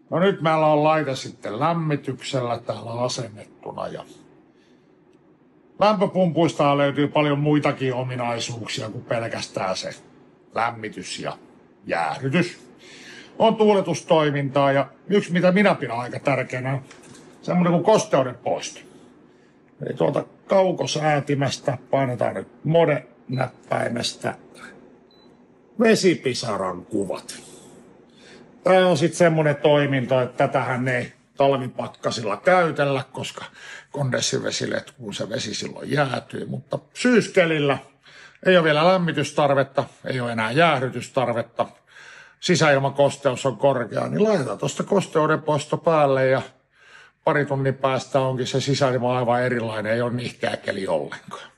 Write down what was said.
No nyt meillä on laite sitten lämmityksellä täällä asennettuna ja lämpöpumpuista löytyy paljon muitakin ominaisuuksia kuin pelkästään se lämmitys ja jäähdytys. On tuuletustoimintaa ja yksi mitä minä pidän aika tärkeänä on semmoinen kuin kosteuden poisto. Eli tuolta kaukosäätimestä painetaan nyt mode-näppäimestä vesipisaran kuvat. Tämä on sitten semmoinen toiminto, että tätähän ei talvipakkasilla käytellä, koska kondenssivesiletkuun se vesi silloin jäätyy. Mutta syyskelillä ei ole vielä lämmitystarvetta, ei ole enää jäähdytystarvetta. Sisäilmakosteus on korkea, niin laitetaan tuosta kosteudenpoisto päälle ja pari tunnin päästä onkin se sisäilma aivan erilainen, ei ole nihkeä keli ollenkaan.